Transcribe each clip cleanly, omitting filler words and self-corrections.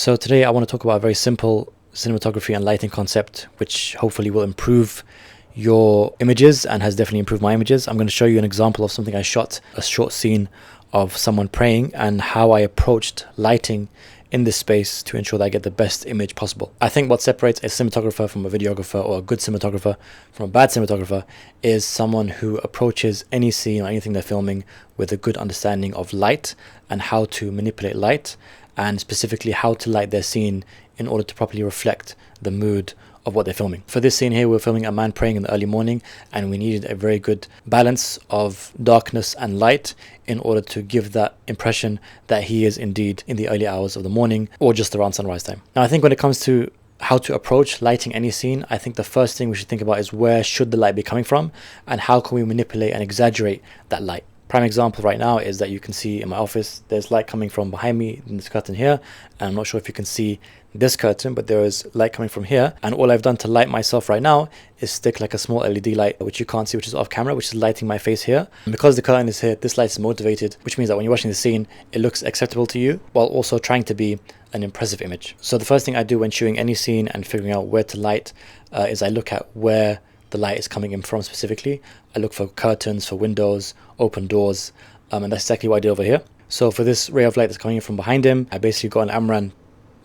So today I want to talk about a very simple cinematography and lighting concept which hopefully will improve your images and has definitely improved my images. I'm going to show you an example of something I shot, a short scene of someone praying, and how I approached lighting in this space to ensure that I get the best image possible. I think what separates a cinematographer from a videographer, or a good cinematographer from a bad cinematographer, is someone who approaches any scene or anything they're filming with a good understanding of light and how to manipulate light, and specifically how to light their scene in order to properly reflect the mood of what they're filming. For this scene here, we're filming a man praying in the early morning, and we needed a very good balance of darkness and light in order to give that impression that he is indeed in the early hours of the morning or just around sunrise time. Now, I think when it comes to how to approach lighting any scene, I think the first thing we should think about is where should the light be coming from and how can we manipulate and exaggerate that light. Prime example right now is that you can see in my office there's light coming from behind me in this curtain here, and I'm not sure if you can see this curtain, but there is light coming from here, and all I've done to light myself right now is stick like a small LED light which you can't see, which is off camera, which is lighting my face here. And because the curtain is here, this light is motivated, which means that when you're watching the scene it looks acceptable to you while also trying to be an impressive image. So the first thing I do when shooting any scene and figuring out where to light is I look at where the light is coming in from specifically. I look for curtains, for windows, open doors, and that's exactly what I did over here. So for this ray of light that's coming in from behind him, I basically got an Amran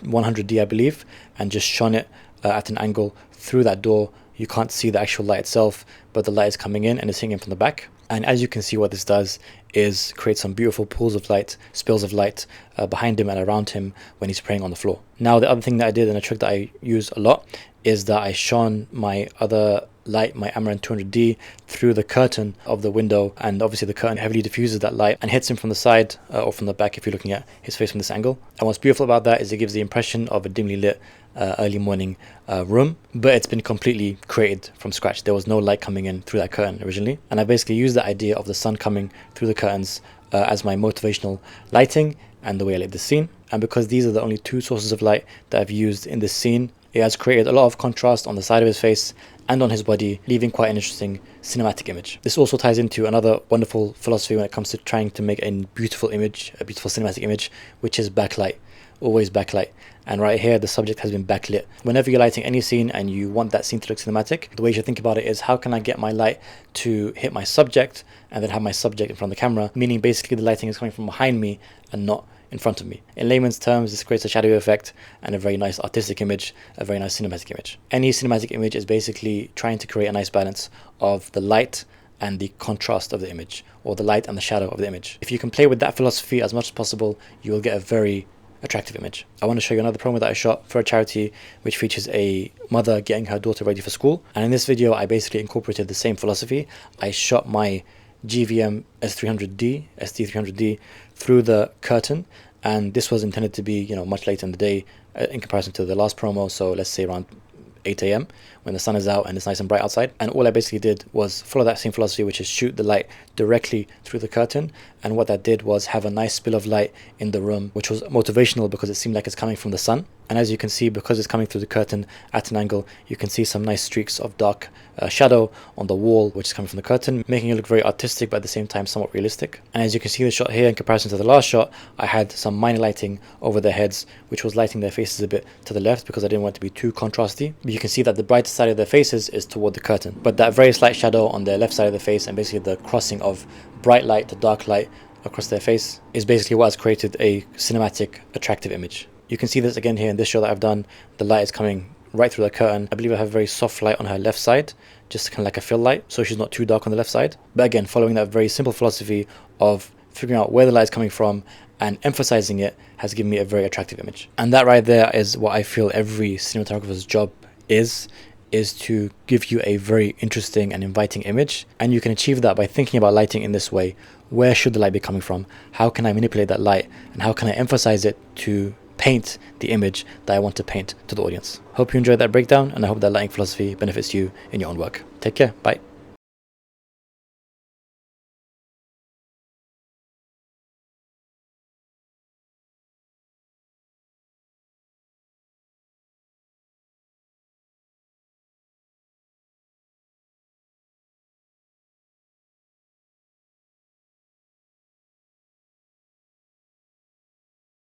100D, I believe, and just shone it at an angle through that door. You can't see the actual light itself, but the light is coming in and it's hitting him from the back. And as you can see, what this does is create some beautiful pools of light, spills of light behind him and around him when he's praying on the floor. Now, the other thing that I did, and a trick that I use a lot, is that I shone my other light, my Amran 200D, through the curtain of the window, and obviously the curtain heavily diffuses that light and hits him from the side or from the back if you're looking at his face from this angle. And what's beautiful about that is it gives the impression of a dimly lit early morning room, but it's been completely created from scratch. There was no light coming in through that curtain originally, and I basically used the idea of the sun coming through the curtains as my motivational lighting and the way I lit the scene. And because these are the only two sources of light that I've used in this scene, it has created a lot of contrast on the side of his face and on his body, leaving quite an interesting cinematic image. This also ties into another wonderful philosophy when it comes to trying to make a beautiful image, a beautiful cinematic image, which is backlight. Always backlight. And right here, the subject has been backlit. Whenever you're lighting any scene and you want that scene to look cinematic, the way you should think about it is, how can I get my light to hit my subject and then have my subject in front of the camera? Meaning basically the lighting is coming from behind me and not in front of me. In layman's terms, this creates a shadow effect and a very nice artistic image, a very nice cinematic image. Any cinematic image is basically trying to create a nice balance of the light and the contrast of the image, or the light and the shadow of the image. If you can play with that philosophy as much as possible, you will get a very attractive image. I want to show you another promo that I shot for a charity which features a mother getting her daughter ready for school, and in this video I basically incorporated the same philosophy. I shot my GVM SD300D through the curtain, and this was intended to be, much later in the day in comparison to the last promo, so let's say around 8 a.m. when the sun is out and it's nice and bright outside. And all I basically did was follow that same philosophy, which is shoot the light directly through the curtain. And what that did was have a nice spill of light in the room, which was motivational because it seemed like it's coming from the sun. And as you can see, because it's coming through the curtain at an angle, you can see some nice streaks of dark shadow on the wall, which is coming from the curtain, making it look very artistic, but at the same time somewhat realistic. And as you can see the shot here, in comparison to the last shot, I had some minor lighting over their heads, which was lighting their faces a bit to the left because I didn't want it to be too contrasty. But you can see that the brighter side of their faces is toward the curtain, but that very slight shadow on their left side of the face, and basically the crossing of bright light to dark light across their face, is basically what has created a cinematic, attractive image. You can see this again here in this shot that I've done. The light is coming right through the curtain. I believe I have very soft light on her left side, just kind of like a fill light, so she's not too dark on the left side. But again, following that very simple philosophy of figuring out where the light is coming from and emphasizing it has given me a very attractive image. And that right there is what I feel every cinematographer's job is to give you a very interesting and inviting image. And you can achieve that by thinking about lighting in this way. Where should the light be coming from? How can I manipulate that light? And how can I emphasize it to paint the image that I want to paint to the audience? Hope you enjoyed that breakdown, and I hope that lighting philosophy benefits you in your own work. Take care. Bye.